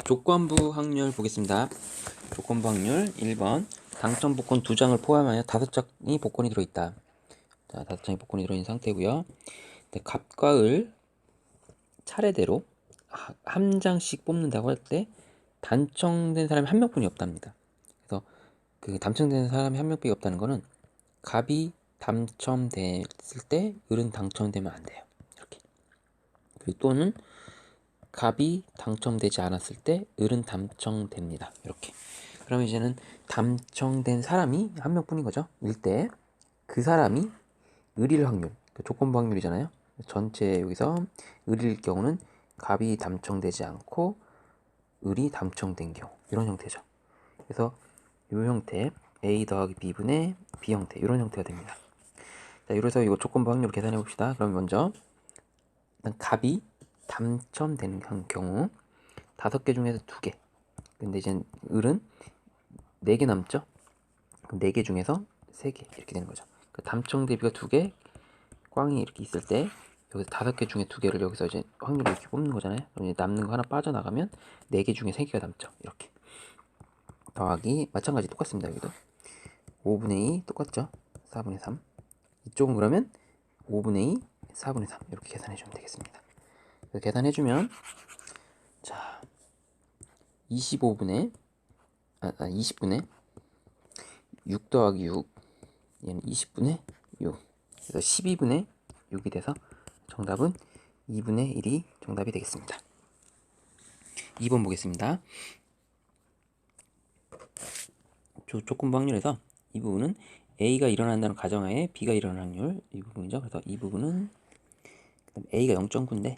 조건부 확률 보겠습니다. 조건부 확률 1번 당첨 복권 2장을 포함하여 5장이 복권이 들어있다. 자, 5장이 복권이 들어있는 상태고요. 갑과 을 차례대로 한 장씩 뽑는다고 할 때 당첨된 사람이 한 명뿐이 없답니다. 그래서 그 당첨된 사람이 한 명뿐이 없다는 거는 갑이 당첨됐을 때 을은 당첨되면 안 돼요. 이렇게. 그리고 또는 갑이 당첨되지 않았을 때 을은 당첨됩니다. 이렇게. 그러면 이제는 당첨된 사람이 한 명뿐인 거죠. 일 때 그 사람이 을일 확률, 조건부 확률이잖아요. 전체 여기서 을일 경우는 갑이 당첨되지 않고 을이 당첨된 경우, 이런 형태죠. 그래서 이 형태 A 더하기 B분의 B 형태, 이런 형태가 됩니다. 자, 이래서 이거 조건부 확률 계산해 봅시다. 그럼 먼저 일단 갑이 당첨된 경우 5개 중에서 2개. 근데 이제 을은 4개 남죠? 그럼 4개 중에서 3개 이렇게 되는 거죠. 그 당첨 대비가 2개, 꽝이 이렇게 있을 때 여기서 5개 중에 2개를 여기서 이제 확률을 이렇게 뽑는 거잖아요. 그럼 이제 남는 거 하나 빠져나가면 4개 중에 3개가 남죠. 이렇게. 더하기 마찬가지 똑같습니다. 여기도 5분의 2 똑같죠? 4분의 3. 이쪽은 그러면 5분의 2 4분의 3 이렇게 계산해 주면 되겠습니다. 계산해 주면 자 20분의 6 더하기 6, 얘는 20분의 6, 그래서 12분의 6이 돼서 정답은 2분의 1이 정답이 되겠습니다. 2번 보겠습니다. 조건부 확률에서 이 부분은 A가 일어난다는 가정하에 B가 일어날 확률, 이 부분이죠. 그래서 이 부분은 A가 0.9인데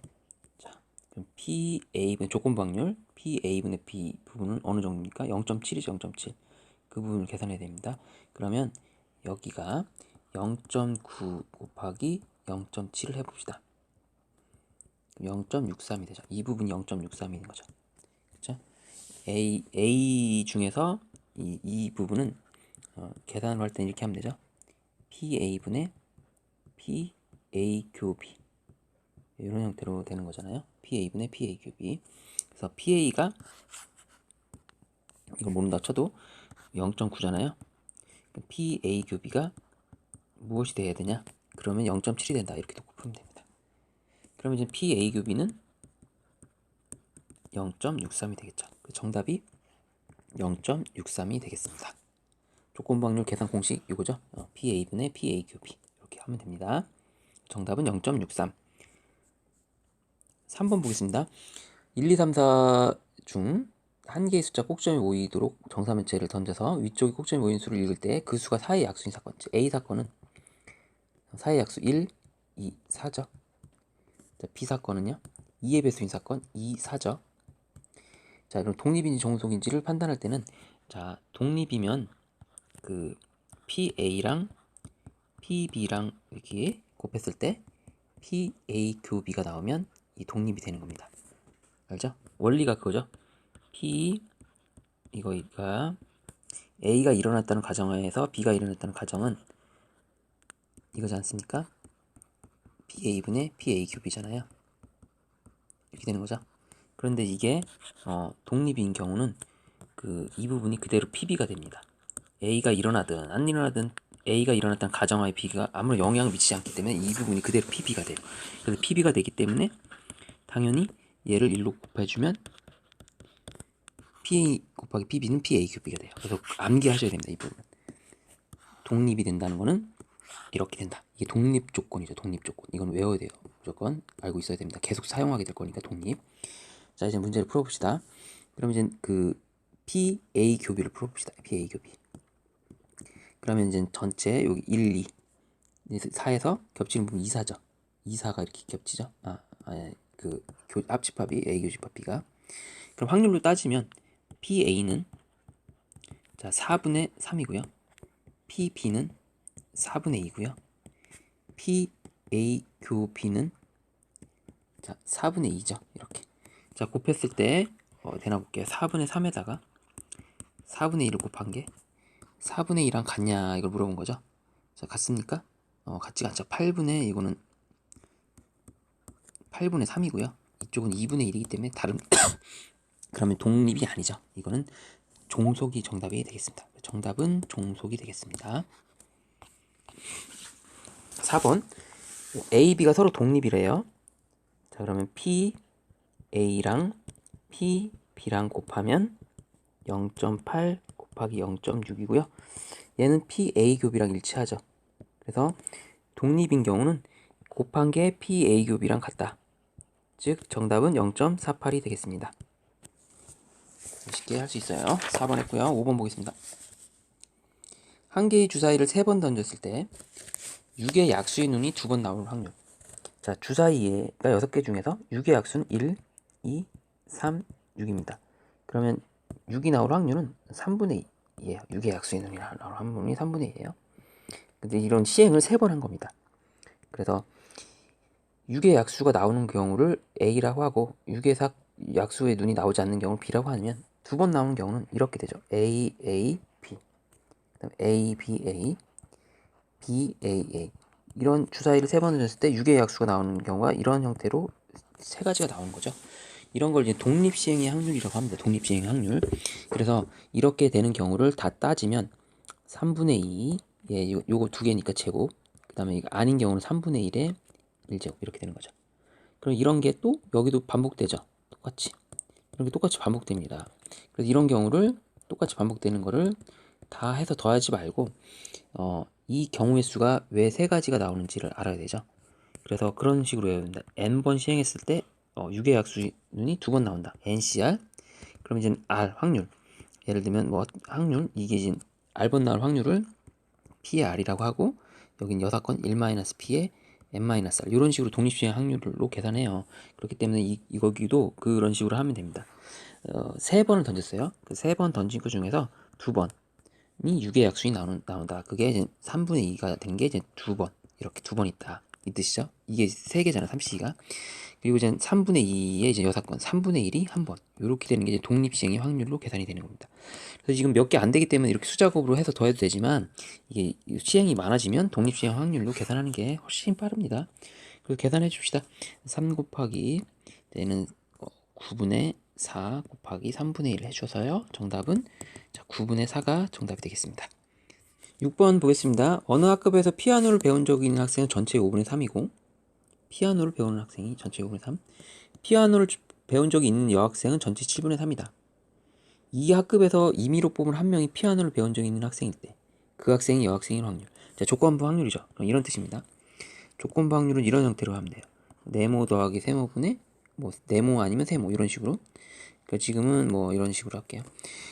자, 그럼 PA분의 조건부 확률 PA분의 B 부분은 어느 정도입니까? 0.7이죠. 0.7. 그 부분을 계산해야 됩니다. 그러면 여기가 0.9 곱하기 0.7을 해봅시다. 0.63이 되죠. 이 부분이 0.63인 거죠. 그렇죠? A 중에서 이 부분은 계산을 할 때는 이렇게 하면 되죠. PA분의 PA 교비, 이런 형태로 되는 거잖아요. PA분의 PA 교비. 그래서 PA가 이걸 모른다 쳐도 0.9잖아요. PA 교비가 무엇이 돼야 되냐? 그러면 0.7이 된다. 이렇게 놓고 풀면 됩니다. 그러면 이제 PA 교비는 0.63이 되겠죠. 정답이 0.63이 되겠습니다. 조건부 확률 계산 공식 이거죠. PA분의 PA 교비 이렇게 하면 됩니다. 정답은 0.63. 3번 보겠습니다. 1, 2, 3, 4 중 한 개의 숫자 꼭점이 모이도록 정사면체를 던져서 위쪽이 꼭점이 모이는 수를 읽을 때 그 수가 4의 약수인 사건. A 사건은 4의 약수 1, 2, 4죠. B 사건은요. 2의 배수인 사건 2, 4죠. 자, 그럼 독립인지 종속인지를 판단할 때는 자, 독립이면 그 PA랑 PB랑 이렇게 곱했을 때 PA 교비가 나오면 이 독립이 되는 겁니다. 알죠? 원리가 그거죠. 이거가 A가 일어났다는 가정하에서 B가 일어났다는 가정은 이거지 않습니까? PA분의 PA 교비잖아요. 이렇게 되는 거죠. 그런데 이게 독립인 경우는 이 부분이 그대로 PB가 됩니다. A가 일어나든 안 일어나든 A가 일어났다는 가정하에 B가 아무런 영향을 미치지 않기 때문에 이 부분이 그대로 PB가 돼요. 그래서 PB가 되기 때문에 당연히 얘를 1로 곱해주면 PA 곱하기 PB는 PA 교비가 돼요. 그래서 암기하셔야 됩니다. 이 부분. 독립이 된다는 거는 이렇게 된다. 이게 독립 조건이죠. 독립 조건. 이건 외워야 돼요. 무조건 알고 있어야 됩니다. 계속 사용하게 될 거니까 독립. 자, 이제 문제를 풀어봅시다. 그럼 이제 그 PA 교비를 풀어봅시다. PA 교비. 그러면 이제 전체 여기 1, 2 4에서 겹치는 부분 2, 4죠. 2, 4가 이렇게 겹치죠. 합집합이 A 교집합 B가. 그럼 확률로 따지면 PA는 자 4분의 3이고요. PB는 4분의 2고요. PA 교비는 자 4분의 2죠. 이렇게. 자 곱했을 때 되나 볼게요. 4분의 3에다가 4분의 1을 곱한 게 4분의 2랑 같냐 이걸 물어본 거죠. 자 같습니까? 같지가 않죠. 8분의 이거는 8분의 3이고요. 이쪽은 2분의 1이기 때문에 다른 그러면 독립이 아니죠. 이거는 종속이 정답이 되겠습니다. 정답은 종속이 되겠습니다. 4번 A, B가 서로 독립이래요. 자, 그러면 P, A랑 P, B랑 곱하면 0.8 곱하기 0.6이고요. 얘는 P, A 교비랑 일치하죠. 그래서 독립인 경우는 곱한 게 P, A 교비랑 같다. 즉 정답은 0.48이 되겠습니다. 쉽게 할 수 있어요. 4번 했고요. 5번 보겠습니다. 한 개의 주사위를 3번 던졌을 때 6의 약수의 눈이 2번 나올 확률. 자, 주사위가 6개 중에서 6의 약수는 1, 2, 3, 6입니다. 그러면 6이 나올 확률은 3분의 2예요. 6의 약수의 눈이 나올 확률이 3분의 2예요. 근데 이런 시행을 3번 한 겁니다. 그래서 6의 약수가 나오는 경우를 A라고 하고 6의 약수의 눈이 나오지 않는 경우를 B라고 하면 2번 나오는 경우는 이렇게 되죠. A, A, B. 그다음 A, B, A, B, A, A. 이런 주사위를 3번 던졌을 때 6의 약수가 나오는 경우가 이런 형태로 3가지가 나오는 거죠. 이런 걸 이제 독립시행의 확률이라고 합니다. 독립시행의 확률. 그래서 이렇게 되는 경우를 다 따지면 3분의 2, 예, 요거 2개니까 제곱. 그 다음에 이거 아닌 경우는 3분의 1에 1제곱 이렇게 되는 거죠. 그럼 이런 게 또 여기도 반복되죠. 똑같이. 이런 게 똑같이 반복됩니다. 그래서 이런 경우를 똑같이 반복되는 거를 다 해서 더하지 말고 이 경우의 수가 왜 3가지가 나오는지를 알아야 되죠. 그래서 그런 식으로 해야 된다. n번 시행했을 때 6의 약수는 2번 나온다. NCR. 그럼 이제 R 확률. 예를 들면 뭐 확률 이게 이제 R번 나올 확률을 P의 R이라고 하고 여긴 6건 1-P의 n-R 이런 식으로 독립시행 확률로 계산해요. 그렇기 때문에 이거기도 그런 식으로 하면 됩니다. 3번을 던졌어요. 그 3번 던진 것 중에서 2번이 6의 약수이 나온다. 그게 이제 3분의 2가 된 게 이제 2번. 이렇게 2번 있다. 이 뜻이죠. 이게 3개잖아, 3c가. 그리고 이제 3분의 2에 이제 6건, 3분의 1이 1번. 이렇게 되는 게 이제 독립시행의 확률로 계산이 되는 겁니다. 그래서 지금 몇 개 안 되기 때문에 이렇게 수작업으로 해서 더해도 되지만 이게 시행이 많아지면 독립시행 확률로 계산하는 게 훨씬 빠릅니다. 그래서 계산해 줍시다. 3 곱하기 얘는 9분의 4 곱하기 3분의 1 해줘서요. 정답은 9분의 4가 정답이 되겠습니다. 6번 보겠습니다. 어느 학급에서 피아노를 배운 적이 있는 학생은 전체의 5분의 3이고 피아노를 배우는 학생이 전체의 5분의 3 피아노를 배운 적이 있는 여학생은 전체 7분의 3이다. 이 학급에서 임의로 뽑은 한 명이 피아노를 배운 적이 있는 학생일 때 그 학생이 여학생인 확률. 자, 조건부 확률이죠. 그럼 이런 뜻입니다. 조건부 확률은 이런 형태로 하면 돼요. 네모 더하기 세모분의 뭐 네모 아니면 세모 이런 식으로. 그러니까 지금은 뭐 이런 식으로 할게요.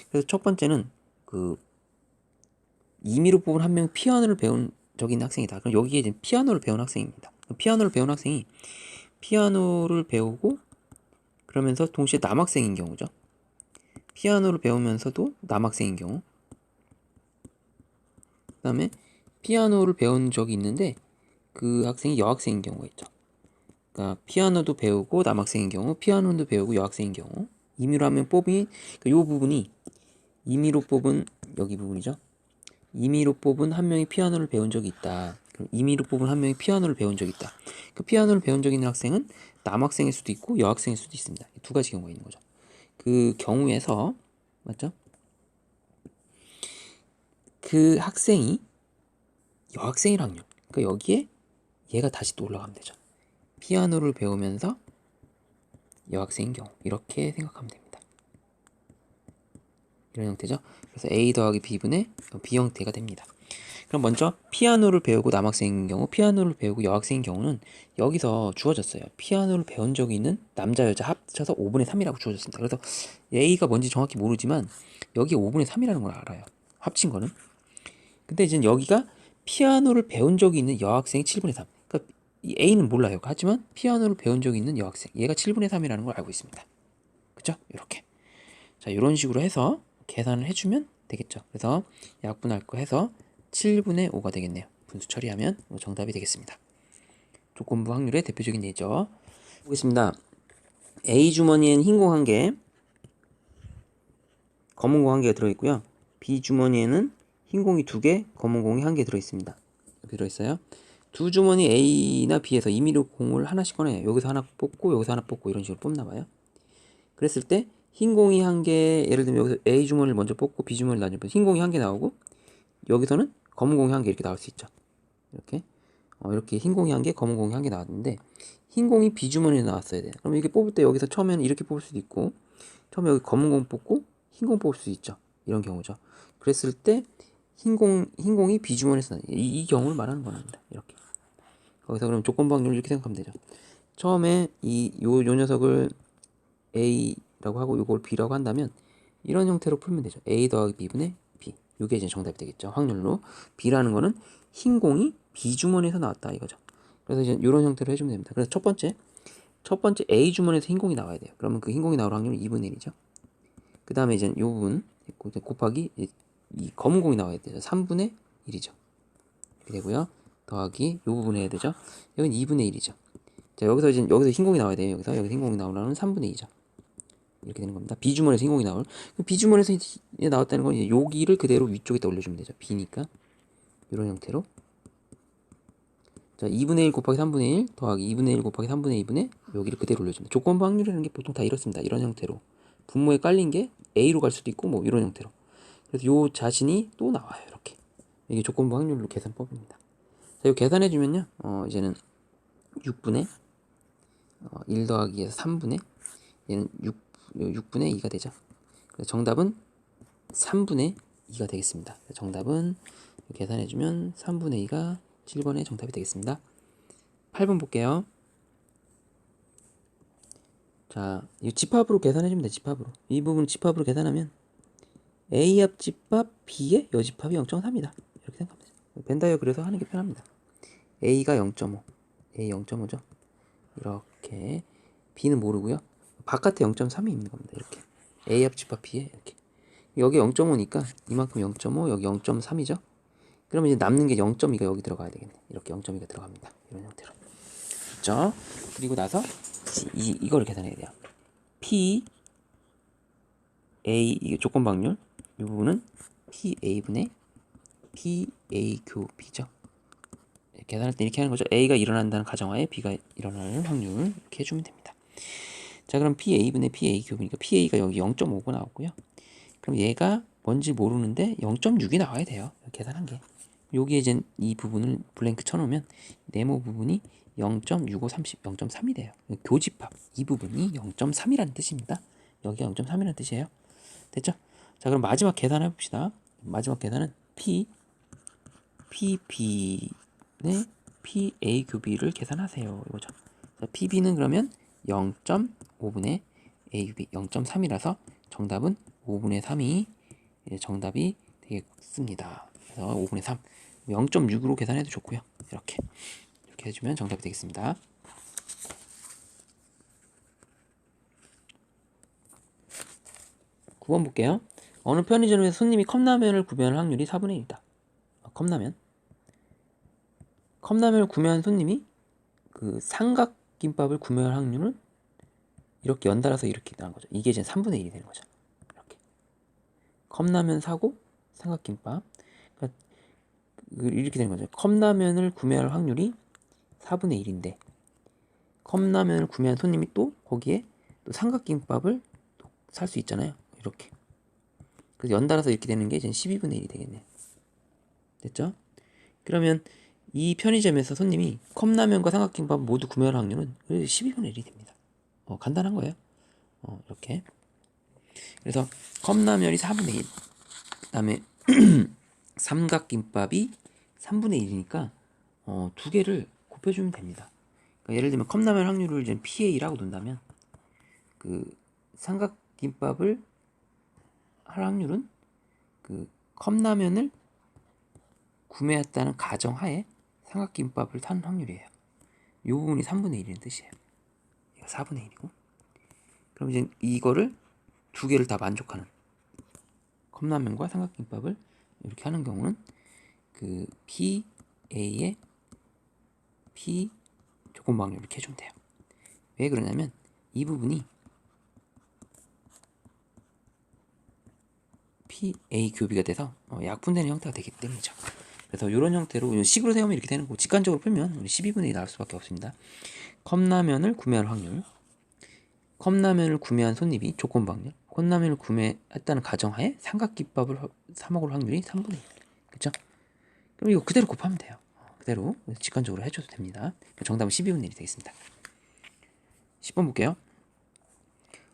그래서 첫 번째는 그 임의로 뽑은 한 명이 피아노를 배운 적이 있는 학생이다. 그럼 여기에 이제 피아노를 배운 학생입니다. 피아노를 배운 학생이 피아노를 배우고 그러면서 동시에 남학생인 경우죠. 피아노를 배우면서도 남학생인 경우. 그 다음에 피아노를 배운 적이 있는데 그 학생이 여학생인 경우가 있죠. 그러니까 피아노도 배우고 남학생인 경우, 피아노도 배우고 여학생인 경우. 임의로 하면 뽑이, 그러니까 이 부분이 임의로 뽑은 여기 부분이죠. 임의로 뽑은 한 명이 피아노를 배운 적이 있다. 임의로 뽑은 한 명이 피아노를 배운 적이 있다. 그 피아노를 배운 적이 있는 학생은 남학생일 수도 있고 여학생일 수도 있습니다. 2가지 경우가 있는 거죠. 그 경우에서 맞죠? 그 학생이 여학생일 확률. 그러니까 여기에 얘가 다시 또 올라가면 되죠. 피아노를 배우면서 여학생인 경우 이렇게 생각하면 됩니다. 이런 형태죠. 그래서 A 더하기 B분의 B 형태가 됩니다. 그럼 먼저 피아노를 배우고 남학생인 경우, 피아노를 배우고 여학생인 경우는 여기서 주어졌어요. 피아노를 배운 적이 있는 남자 여자 합쳐서 5분의 3이라고 주어졌습니다. 그래서 A가 뭔지 정확히 모르지만 여기에 5분의 3이라는 걸 알아요. 합친 거는. 근데 이제 여기가 피아노를 배운 적이 있는 여학생이 7분의 3. 그러니까 이 A는 몰라요. 하지만 피아노를 배운 적이 있는 여학생, 얘가 7분의 3이라는 걸 알고 있습니다. 그죠? 이렇게. 자, 이런 식으로 해서 계산을 해주면 되겠죠. 그래서 약분할 거 해서 7분의 5가 되겠네요. 분수 처리하면 정답이 되겠습니다. 조건부 확률의 대표적인 예죠. 보겠습니다. A 주머니에는 흰 공 1개, 검은 공 1개가 들어있고요. B 주머니에는 흰 공이 2개, 검은 공이 1개 들어있습니다. 이렇게 들어있어요. 두 주머니 A나 B에서 임의로 공을 하나씩 꺼내요. 여기서 하나 뽑고 여기서 하나 뽑고 이런 식으로 뽑나봐요. 그랬을 때 흰공이 한 개, 예를 들면 여기서 A 주머니를 먼저 뽑고 B 주머니를 나중에 흰공이 한 개 나오고 여기서는 검은공이 한 개 이렇게 나올 수 있죠. 이렇게 이렇게 흰공이 한 개, 검은공이 한 개 나왔는데 흰공이 B 주머니에 나왔어야 돼요. 그럼 이렇게 뽑을 때 여기서 처음에는 이렇게 뽑을 수도 있고 처음에 여기 검은공 뽑고 흰공 뽑을 수도 있죠. 이런 경우죠. 그랬을 때 흰공이 B 주머니에서 이 경우를 말하는 겁니다. 이렇게 거기서 그럼 조건부 확률을 이렇게 생각하면 되죠. 처음에 요 녀석을 A라고 하고 요걸 B라고 한다면 이런 형태로 풀면 되죠. A 더하기 B분의 B. 이게 이제 정답이 되겠죠. 확률로. B라는 거는 흰 공이 B 주머니에서 나왔다 이거죠. 그래서 이제 이런 형태로 해주면 됩니다. 그래서 첫 번째 A 주머니에서 흰 공이 나와야 돼요. 그러면 그 흰 공이 나올 확률은 2분의 1이죠. 그 다음에 이제 요 부분 곱하기 이 검은 공이 나와야 되죠. 3분의 1이죠. 이렇게 되고요. 더하기 요 부분 해야 되죠. 여기는 2분의 1이죠. 자, 여기서 흰 공이 나와야 돼요. 여기서 흰 공이 나오려면 3분의 2죠. 이렇게 되는 겁니다. B 주머니에서 흰 공이 나올. B 주머니에서 나왔다는 건 이제 여기를 그대로 위쪽에다 올려주면 되죠. B니까 이런 형태로. 자, 2분의 1 곱하기 3분의 1 더하기 2분의 1 곱하기 3분의 2분의 여기를 그대로 올려줍니다. 조건부 확률이라는 게 보통 다 이렇습니다. 이런 형태로. 분모에 깔린 게 A로 갈 수도 있고 뭐 이런 형태로. 그래서 요 자신이 또 나와요. 이렇게. 이게 조건부 확률로 계산법입니다. 자, 이거 계산해주면요. 이제는 6분의 1 더하기 3분의 얘는 6분의 2가 되죠. 그래서 정답은 3분의 2가 되겠습니다. 정답은 계산해주면 3분의 2가 7번의 정답이 되겠습니다. 8번 볼게요. 자, 이 집합으로 계산해주면 돼. 집합으로. 이 부분 집합으로 계산하면 A 합집합 B의 여집합이 0.3이다. 이렇게 생각하면 되죠. 벤다이어 그래서 하는 게 편합니다. A가 0.5, A 0.5죠. 이렇게 B는 모르고요. 바깥에 0.3이 있는 겁니다. 이렇게 A 합집합 B에 이렇게 여기 0.5니까 이만큼 0.5 여기 0.3이죠. 그러면 이제 남는 게 0.2가 여기 들어가야 되겠네. 이렇게 0.2가 들어갑니다. 이런 형태로. 그렇죠? 그리고 나서 이거를 계산해야 돼요. P A 이게 조건 방률 이 부분은 P A분의 P A 교B죠. 계산할 때 이렇게 하는 거죠. A가 일어난다는 가정하에 B가 일어나는 확률 이렇게 해주면 됩니다. 자, 그럼 PA분의 PA 교부니까 PA가 여기 0.5가 나왔고요. 그럼 얘가 뭔지 모르는데 0.6이 나와야 돼요. 계산한 게. 여기에 이제 이 부분을 블랭크 쳐놓으면 네모 부분이 0.65, 30, 0.3이 돼요. 교집합 이 부분이 0.3이라는 뜻입니다. 여기가 0.3이라는 뜻이에요. 됐죠? 자, 그럼 마지막 계산해 봅시다. 마지막 계산은 PB의 PA 교비를 계산하세요. 이거죠. 자, PB는 그러면 0.5분의 A 교비 0.3이라서 정답은 5분의 3이 정답이 되겠습니다. 그래서 5분의 3 0.6으로 계산해도 좋고요. 이렇게 해주면 정답이 되겠습니다. 9번 볼게요. 어느 편의점에서 손님이 컵라면을 구매할 확률이 4분의 1이다. 컵라면을 구매한 손님이 그 삼각김밥을 구매할 확률은 이렇게 연달아서 이렇게 나온 거죠. 이게 이제 3분의 1이 되는 거죠. 이렇게 컵라면 사고 삼각김밥 그러니까 이렇게 되는 거죠. 컵라면을 구매할 확률이 4분의 1인데 컵라면을 구매한 손님이 또 거기에 또 삼각김밥을 살 수 있잖아요. 이렇게. 그래서 연달아서 이렇게 되는 게 이제 12분의 1이 되겠네요. 됐죠? 그러면 이 편의점에서 손님이 컵라면과 삼각김밥 모두 구매할 확률은 12분의 1이 됩니다. 간단한 거예요. 이렇게. 그래서 컵라면이 4분의 1. 그 다음에 삼각김밥이 3분의 1이니까 두 개를 곱해주면 됩니다. 그러니까 예를 들면 컵라면 확률을 이제 PA라고 둔다면 그 삼각김밥을 할 확률은 그 컵라면을 구매했다는 가정하에 삼각김밥을 사는 확률이에요. 이 부분이 3분의 1이라는 뜻이에요. 이거 4분의 1이고. 그럼 이제 이거를 두 개를 다 만족하는 컵라면과 삼각김밥을 이렇게 하는 경우는 그 PA의 P 조건 방률 이렇게 해주면 돼요. 왜 그러냐면 이 부분이 PA 교비가 돼서 약분되는 형태가 되기 때문이죠. 그래서 이런 형태로 식으로 세우면 이렇게 되는 거고 직관적으로 풀면 12분의 1이 나올 수밖에 없습니다. 컵라면을 구매할 확률, 컵라면을 구매한 손님이 조건 방률, 콩라면을 구매했다는 가정하에 삼각김밥을 사 먹을 확률이 3분의 1. 그쵸? 그럼 이거 그대로 곱하면 돼요. 그대로 직관적으로 해줘도 됩니다. 정답은 12분의 1이 되겠습니다. 10번 볼게요.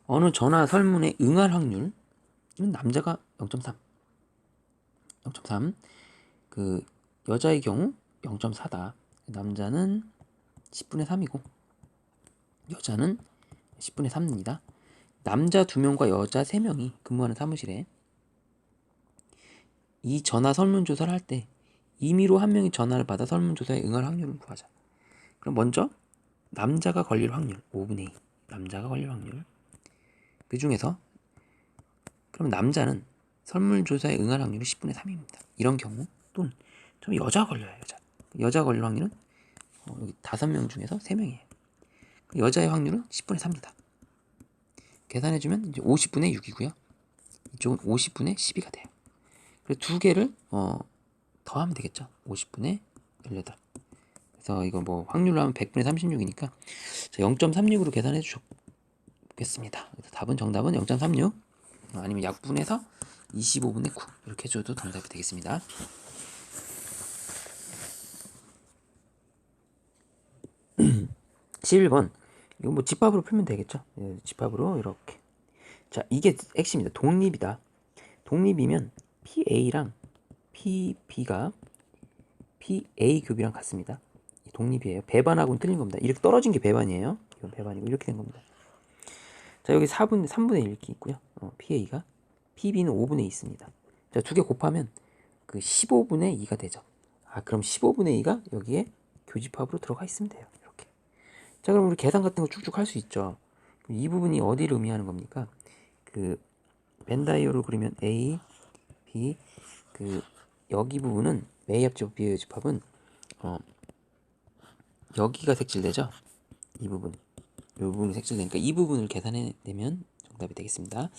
어느 전화 설문에 응할 확률, 이건 남자가 0.3, 0.3, 그 여자의 경우 0.4다. 남자는 10분의 3이고 여자는 10분의 3입니다. 남자 2명과 여자 3명이 근무하는 사무실에 이 전화 설문조사를 할 때 임의로 한 명이 전화를 받아 설문조사에 응할 확률을 구하자. 그럼 먼저 남자가 걸릴 확률 5분의 2, 남자가 걸릴 확률. 그 중에서 그럼 남자는 설문조사에 응할 확률이 10분의 3입니다. 이런 경우 또는 좀 여자가 걸려요. 여자가 걸릴 확률은 여기 5명 중에서 3명이에요. 여자의 확률은 10분의 3입니다. 계산해주면 이제 50분의 6이고요. 이쪽은 50분의 12가 돼요. 그래서 두 개를 더하면 되겠죠. 50분의 18. 그래서 이거 뭐 확률로 하면 100분의 36이니까 0.36으로 계산해 주겠습니다. 그래서 답은 정답은 0.36 아니면 약분해서 25분의 9 이렇게 해줘도 정답이 되겠습니다. 11번 이거 뭐 집합으로 풀면 되겠죠. 집합으로 이렇게. 자, 이게 핵심이다. 독립이다. 독립이면 PA랑 PB가 PA 큐비랑 같습니다. 독립이에요. 배반하고는 틀린 겁니다. 이렇게 떨어진 게 배반이에요. 이건 배반이고 이렇게 된 겁니다. 자, 여기 3분의 1 이렇게 있고요. PA가 PB는 5분의 2 있습니다. 자, 두 개 곱하면 그 15분의 2가 되죠. 그럼 15분의 2가 여기에 교집합으로 들어가 있으면 돼요. 이렇게. 자, 그럼 우리 계산 같은 거 쭉쭉 할 수 있죠. 이 부분이 어디를 의미하는 겁니까? 그 벤다이어로 그리면 A, B, 여기 부분은 A합 집합, B의 집합은 여기가 색칠되죠. 이 부분이 색칠되니까 이 부분을 계산해내면 정답이 되겠습니다.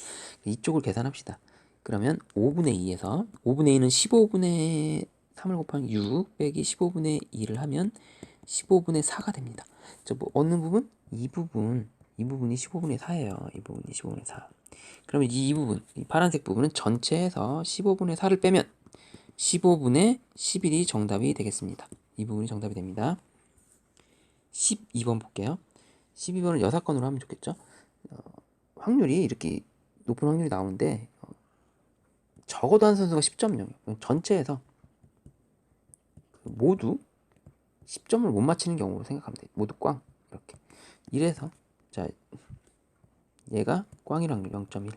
이쪽을 계산합시다. 그러면 5분의 2에서 5분의 2는 15분의 3을 곱하면 6 빼기 15분의 2를 하면 15분의 4가 됩니다. 뭐 어느 부분? 이 부분이 15분의 4예요. 이 부분이 15분의 4. 그러면 이 부분, 이 파란색 부분은 전체에서 15분의 4를 빼면 15분의 11이 정답이 되겠습니다. 이 부분이 정답이 됩니다. 12번 볼게요. 12번은 여사건으로 하면 좋겠죠. 확률이 이렇게 높은 확률이 나오는데 적어도 한 선수가 10.0. 전체에서 모두 10점을 못 맞히는 경우로 생각하면 돼요. 모두 꽝. 이렇게. 이래서 자, 얘가 꽝일 확률 0.1.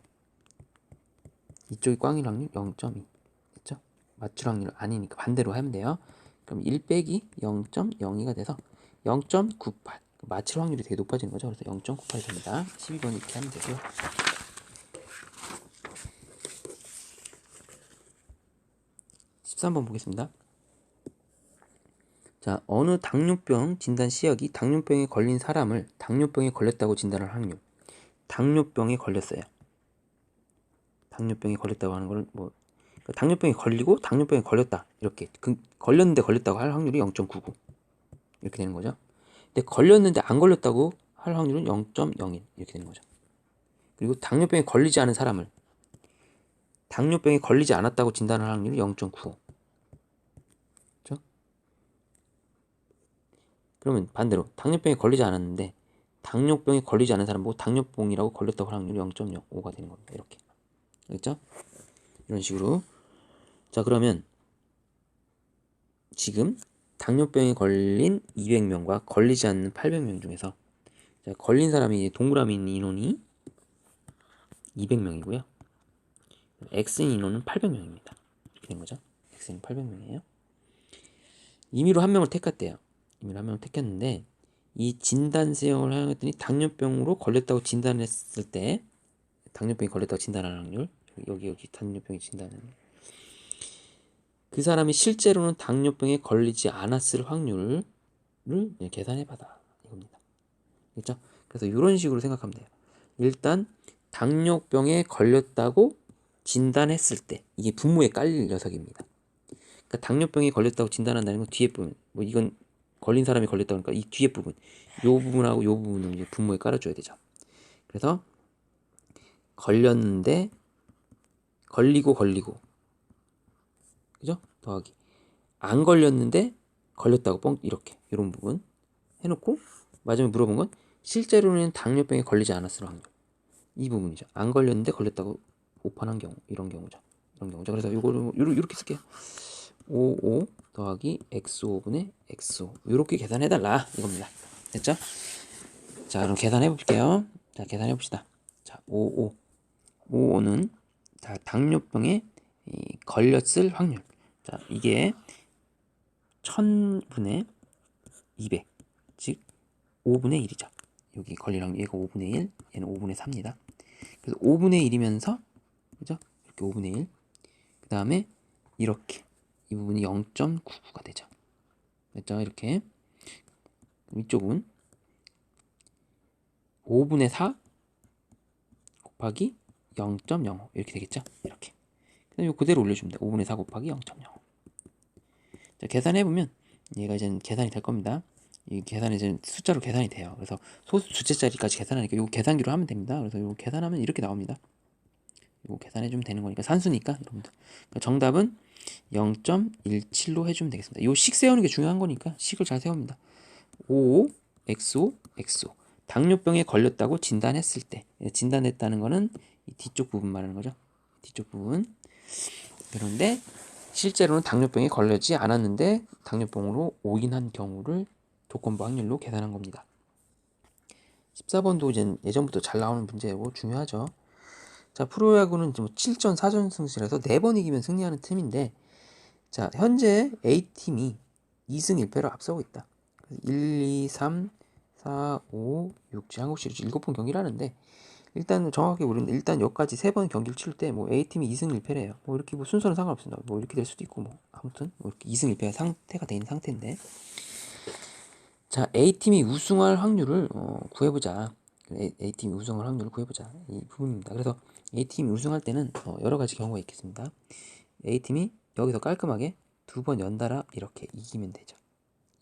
이쪽이 꽝일 확률 0.2. 됐죠? 맞출 확률 아니니까 반대로 하면 돼요. 그럼 1 빼기 0.02가 돼서 0.98. 맞출 확률이 되게 높아지는 거죠. 그래서 0.98이 됩니다. 12번 이렇게 하면 되고요. 13번 보겠습니다. 자, 어느 당뇨병 진단 시약이 당뇨병에 걸린 사람을 당뇨병에 걸렸다고 진단할 확률. 당뇨병에 걸렸어요. 당뇨병에 걸렸다고 하는 걸 뭐 당뇨병에 걸리고 당뇨병에 걸렸다 이렇게 걸렸는데 걸렸다고 할 확률이 0.99 이렇게 되는 거죠. 근데 걸렸는데 안 걸렸다고 할 확률은 0.01 이렇게 되는 거죠. 그리고 당뇨병에 걸리지 않은 사람을 당뇨병에 걸리지 않았다고 진단할 확률이 0.95. 그렇죠? 그러면 반대로 당뇨병에 걸리지 않았는데 당뇨병에 걸리지 않은 사람 보고 당뇨병이라고 걸렸다고 할 확률이 0.05가 되는 겁니다. 이렇게. 알겠죠? 이런 식으로. 자, 그러면 지금 당뇨병에 걸린 200명과 걸리지 않는 800명 중에서 자, 걸린 사람이 동그라미 있는 인원이 200명이고요. X인 인원은 800명입니다. 이렇게 된 거죠. X는 800명이에요. 임의로 한 명을 택했대요. 임의로 한 명을 택했는데 이 진단 세형을 사용했더니 당뇨병으로 걸렸다고 진단했을 때 당뇨병이 걸렸다고 진단하는 확률 여기 당뇨병이 진단하는 그 사람이 실제로는 당뇨병에 걸리지 않았을 확률을 계산해봐라 이겁니다. 그렇죠? 그래서 이런 식으로 생각하면 돼요. 일단 당뇨병에 걸렸다고 진단했을 때 이게 분모에 깔릴 녀석입니다. 그러니까 당뇨병에 걸렸다고 진단한다는 건 뒤에 부분 뭐 이건 걸린 사람이 걸렸다고 하니까 이 뒤에 부분 요 부분하고 요 부분을 이제 분모에 깔아줘야 되죠. 그래서 걸렸는데 걸리고 그죠? 더하기 안 걸렸는데 걸렸다고 뻥 이렇게 이런 부분 해놓고 마지막에 물어본 건 실제로는 당뇨병에 걸리지 않았을 확률 이 부분이죠. 안 걸렸는데 걸렸다고 오판한 경우 이런 경우죠. 그래서 이거를 이렇게 쓸게요. 55 더하기 x5분의 x5 이렇게 계산해달라 이겁니다. 됐죠? 자 그럼 계산해 볼게요. 자 계산해 봅시다. 자 55는 자 당뇨병에 걸렸을 확률. 자 이게 1000분의 200 즉 5분의 1이죠. 여기 걸릴 확률 얘가 5분의 1 얘는 5분의 4입니다. 그래서 5분의 1이면서 그죠? 이렇게 5분의 1 그 다음에 이렇게 이 부분이 0.99가 되죠. 됐죠? 이렇게 이쪽은 5분의 4 곱하기 0.05 이렇게 되겠죠? 이렇게 그다음에 이거 그대로 올려주면 돼요. 5분의 4 곱하기 0.05 자 계산해보면 얘가 이제 계산이 될 겁니다. 이 계산이 이제 숫자로 계산이 돼요. 그래서 소수 주체 자리까지 계산하니까 이거 계산기로 하면 됩니다. 그래서 이거 계산하면 이렇게 나옵니다. 이거 계산해주면 되는 거니까 산수니까 여러분들 그러니까 정답은 0.17로 해주면 되겠습니다. 이 식 세우는 게 중요한 거니까 식을 잘 세웁니다. 55, XO, XO 당뇨병에 걸렸다고 진단했을 때 진단했다는 거는 이 뒤쪽 부분 말하는 거죠. 뒤쪽 부분 그런데 실제로는 당뇨병에 걸리지 않았는데 당뇨병으로 오인한 경우를 조건부 확률로 계산한 겁니다. 14번도 이제 예전부터 잘 나오는 문제고 중요하죠. 자 프로야구는 7전 4전 승실해서 4번 이기면 승리하는 팀인데 자 현재 A팀이 2승 1패로 앞서고 있다. 1, 2, 3, 4, 5, 6, 한국 시리즈 7번 경기를 하는데 일단 정확하게 우리는 일단 여기까지 3번 경기를 치를 때 뭐 A팀이 2승 1패래요. 뭐 이렇게 뭐 순서는 상관없습니다. 뭐 이렇게 될 수도 있고 뭐 아무튼 뭐 이렇게 2승 1패가 상태가 돼 있는 상태인데 자 A팀이 우승할 확률을 구해보자. A팀이 우승할 확률을 구해보자. 이 부분입니다. 그래서 A팀이 우승할 때는 여러 가지 경우가 있겠습니다. A팀이 여기서 깔끔하게 2번 연달아 이렇게 이기면 되죠.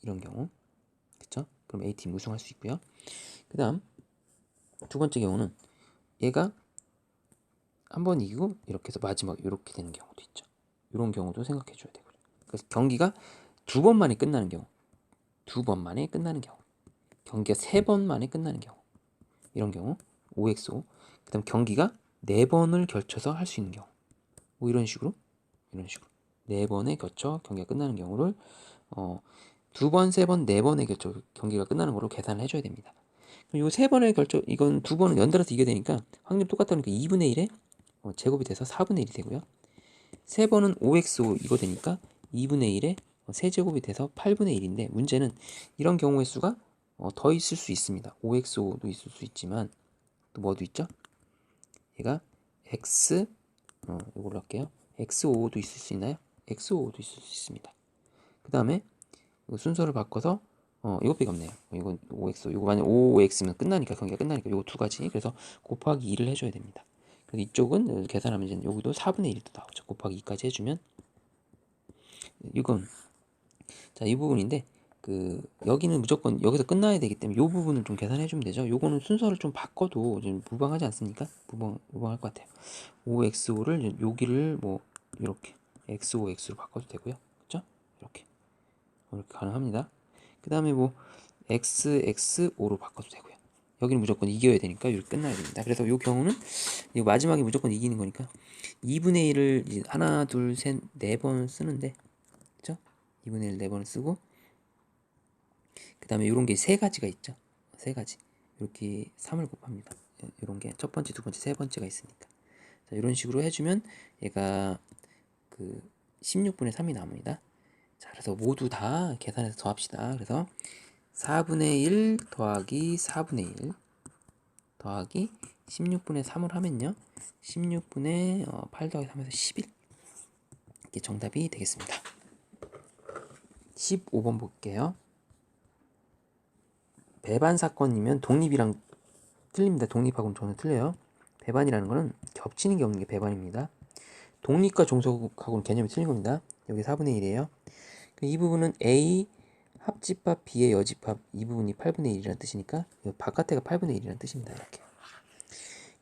이런 경우 그쵸? 그럼 A팀 우승할 수 있고요. 그 다음 두 번째 경우는 얘가 한 번 이기고 이렇게 해서 마지막 이렇게 되는 경우도 있죠. 이런 경우도 생각해 줘야 되고요. 그래서 경기가 2번 만에 끝나는 경우 2번 만에 끝나는 경우 경기가 3번 만에 끝나는 경우 이런 경우 OXO 그 다음 경기가 4번을 걸쳐서 할 수 있는 경우 뭐 이런 식으로 4번에 걸쳐 경기가 끝나는 경우를 2번, 3번, 4번에 걸쳐 경기가 끝나는 거로 계산을 해줘야 됩니다. 이 3번에 걸쳐 이건 2번은 연달아서 이겨야 되니까 확률 똑같다니까 2분의 1에 제곱이 돼서 4분의 1이 되고요. 3번은 5xo 이거 되니까 2분의 1에 세제곱이 돼서 8분의 1인데 문제는 이런 경우의 수가 더 있을 수 있습니다. 5xo도 있을 수 있지만 또 뭐도 있죠? 얘가 x 이걸로 할게요. x5도 있을 수 있나요? x5도 있을 수 있습니다. 그 다음에 순서를 바꿔서 이것밖에 없네요. 이건 5x 이거 만약 5x면 끝나니까 경기가 끝나니까 이거 두 가지 그래서 곱하기 2를 해줘야 됩니다. 그래서 이쪽은 계산하면 이제 여기도 4분의 1이 또 나오죠. 곱하기 2까지 해주면 이건 자 이 부분인데 여기는 무조건 여기서 끝나야 되기 때문에 이 부분을 좀 계산해 주면 되죠. 요거는 순서를 좀 바꿔도 좀 무방하지 않습니까? 무방할 것 같아요. 5x오를 여기를 뭐 이렇게 x5x로 바꿔도 되고요. 그렇죠? 이렇게 가능합니다. 그 다음에 뭐 xx5로 바꿔도 되고요. 여기는 무조건 이겨야 되니까 이렇게 끝나야 됩니다. 그래서 이 경우는 이 마지막에 무조건 이기는 거니까 2분의 1을 이제 하나, 둘, 셋, 4번 쓰는데 그렇죠? 2분의 1 4번 쓰고 그 다음에 이런 게 세 가지가 있죠. 세 가지 이렇게 3을 곱합니다. 이런 게 첫 번째, 두 번째, 세 번째가 있으니까 자, 이런 식으로 해주면 얘가 16분의 3이 나옵니다. 자, 그래서 모두 다 계산해서 더합시다. 그래서 4분의 1 더하기 4분의 1 더하기 16분의 3을 하면요 16분의 8 더하기 3에서 11 이게 정답이 되겠습니다. 15번 볼게요. 배반 사건이면 독립이랑 틀립니다. 독립하고는 전혀 틀려요. 배반이라는 거는 겹치는 게 없는 게 배반입니다. 독립과 종속하고는 개념이 틀린 겁니다. 여기 4분의 1이에요. 이 부분은 A 합집합 B의 여집합 이 부분이 8분의 1이라는 뜻이니까 바깥에가 8분의 1이라는 뜻입니다. 이렇게.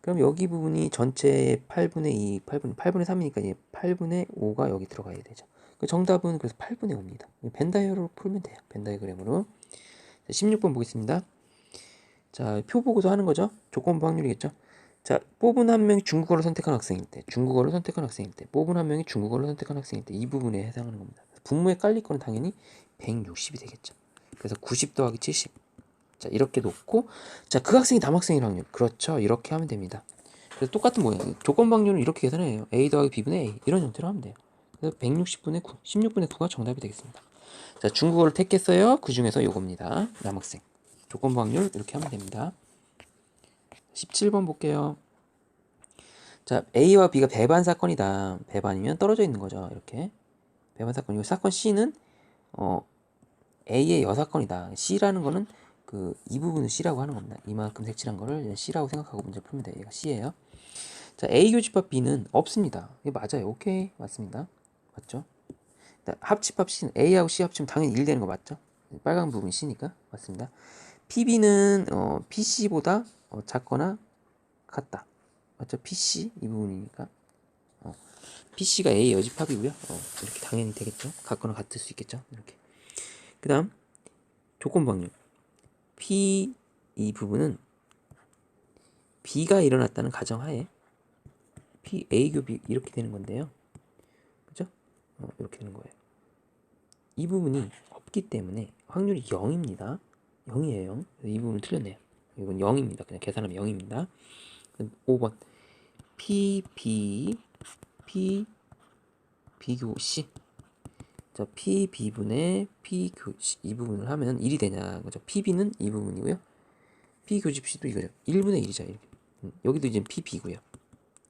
그럼 여기 부분이 전체의 8분의 2, 8분의 3이니까 이제 8분의 5가 여기 들어가야 되죠. 그 정답은 그래서 8분의 5입니다. 벤 다이어로 풀면 돼요. 벤 다이어그램으로. 16번 보겠습니다. 자, 표 보고서 하는 거죠. 조건부 확률이겠죠. 자, 뽑은 한 명이 중국어를 선택한 학생일 때, 중국어를 선택한 학생일 때, 뽑은 한 명이 중국어를 선택한 학생일 때, 이 부분에 해당하는 겁니다. 분모에 깔릴 거는 당연히 160이 되겠죠. 그래서 90 더하기 70. 자, 이렇게 놓고, 자, 그 학생이 남학생일 확률. 그렇죠. 이렇게 하면 됩니다. 그래서 똑같은 모양. 조건부 확률은 이렇게 계산해요. A 더하기 B분의 A. 이런 형태로 하면 돼요. 그래서 160분의 9, 16분의 9가 정답이 되겠습니다. 자, 중국어를 택했어요. 그 중에서 요겁니다. 남학생. 조건부 확률 이렇게 하면 됩니다. 17번 볼게요. 자, A와 B가 배반 사건이다. 배반이면 떨어져 있는 거죠. 이렇게. 배반 사건이고, 사건 C는, A의 여사건이다. C라는 거는 이 부분을 C라고 하는 겁니다. 이만큼 색칠한 거를 C라고 생각하고 문제 풀면 돼요. 얘가 C예요. 자, A 교집합 B는 없습니다. 이게 맞아요. 오케이. 맞습니다. 맞죠? 합집합 C는 A하고 C 합치면 당연히 1 되는 거 맞죠? 빨간 부분이 C니까. 맞습니다. PB는, PC보다 작거나 같다. 맞죠? PC 이 부분이니까 PC가 A 여집합이고요. 이렇게 당연히 되겠죠. 같거나 같을 수 있겠죠. 이렇게. 그 다음 조건부 확률 P 이 부분은 B가 일어났다는 가정하에 P A 교비 이렇게 되는 건데요. 그죠? 이렇게 되는 거예요. 이 부분이 없기 때문에 확률이 0입니다. 0이에요. 0. 이 부분 틀렸네요. 이건 0입니다. 그냥 계산하면 0입니다. 5번 P B P 비교 C. 자, PB분의 P교집 이 부분을 하면 1이 되냐 그죠? PB는 이 부분이고요. P교집 C도 이거죠. 1분의 1이죠. 이렇게. 여기도 이제 PB고요.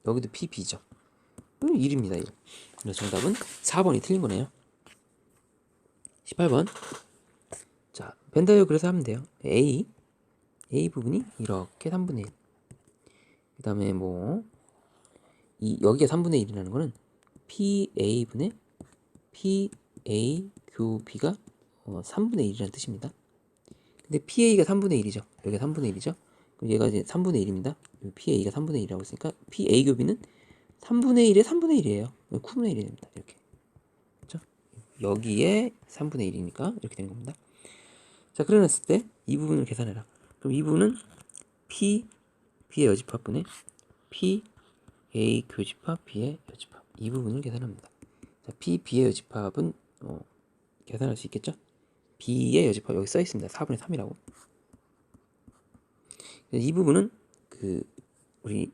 여기도 PB죠. 1입니다. 1. 그래서 정답은 4번이 틀린 거네요. 18번. 자, 벤다이어 그래서 하면 돼요. A 부분이 이렇게 3분의 1. 그 다음에 여기가 3분의 1이라는 거는 PA분의 PA 교B가 3분의 1이라는 뜻입니다. 근데 PA가 3분의 1이죠. 여기가 3분의 1이죠. 그럼 얘가 이제 3분의 1입니다. PA가 3분의 1이라고 했으니까 PA 교비는 3분의 1에 3분의 1이에요. 9분의 1이 됩니다. 이렇게. 그렇죠? 여기에 3분의 1이니까 이렇게 되는 겁니다. 자, 그려놨을 때 이 부분을 계산해라. 그럼 이 부분은 P, B의 여집합분의 P, A 교집합, B의 여집합. 이 부분을 계산합니다. 자, P, B의 여집합은 계산할 수 있겠죠? B의 여집합 여기 써 있습니다. 4분의 3이라고. 이 부분은 우리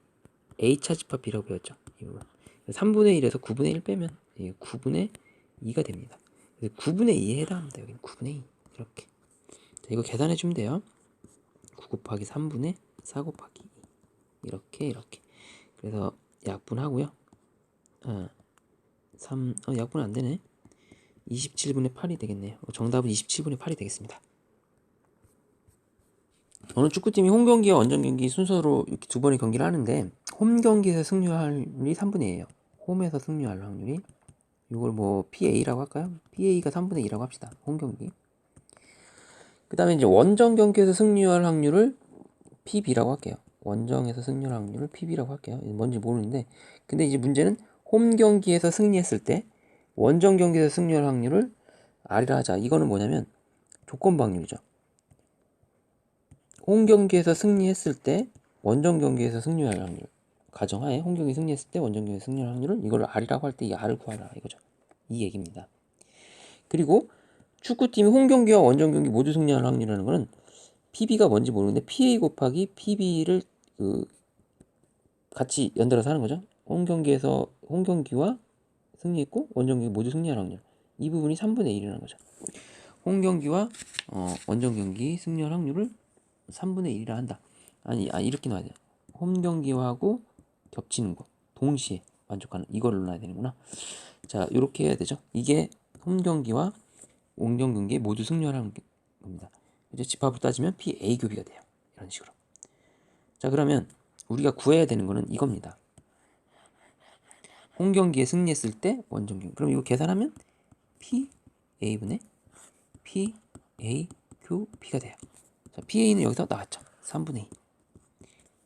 A 차집합 B라고 배웠죠. 이 부분. 3분의 1에서 9분의 1 빼면 9분의 2가 됩니다. 9분의 2에 해당합니다. 여기는 9분의 2 이렇게. 자, 이거 계산해 주면 돼요. 9 곱하기 3분의 4 곱하기 2 이렇게. 그래서 약분하고요. 약분 안 되네. 27분의 8이 되겠네요. 정답은 27분의 8이 되겠습니다. 어느 축구팀이 홈경기와 원정경기 순서로 이렇게 두 번의 경기를 하는데 홈경기에서 승리할 확률이 3분의 1이에요. 홈에서 승리할 확률이 이걸 PA라고 할까요? PA가 3분의 2라고 합시다. 홈경기. 그 다음에 이제 원정경기에서 승리할 확률을 PB라고 할게요. 원정에서 승리할 확률을 PB라고 할게요. 뭔지 모르는데 근데 이제 문제는 홈경기에서 승리했을 때 원정경기에서 승리할 확률을 R이라 하자. 이거는 뭐냐면 조건부 확률이죠. 홈경기에서 승리했을 때 원정경기에서 승리할 확률 가정하에 홈경기 승리했을 때 원정경기 승리할 확률을 이걸 R이라고 할 때 이 R을 구하라 이거죠. 이 얘기입니다. 그리고 축구팀이 홈경기와 원정경기 모두 승리할 확률이라는 거는 PB가 뭔지 모르는데 PA 곱하기 PB를 같이 연달아서 하는 거죠. 홈경기와 승리했고 원정경기 모두 승리할 확률 이 부분이 3분의 1이라는 거죠. 홈경기와 원정경기 승리할 확률을 3분의 1이라 한다. 이렇게 놔야 돼요. 홈경기하고 겹치는 거 동시에 만족하는 이걸 넣어야 되는구나. 자, 이렇게 해야 되죠. 이게 홈경기와 원정경기 모두 승리하라는 겁니다. 이제 집합으로 따지면 PA 교비가 돼요. 이런 식으로. 자, 그러면 우리가 구해야 되는 거는 이겁니다. 홈경기에 승리했을 때 원정경기. 그럼 이거 계산하면 PA분의 PA 교비가 돼요. 자, PA는 여기서 나왔죠. 3분의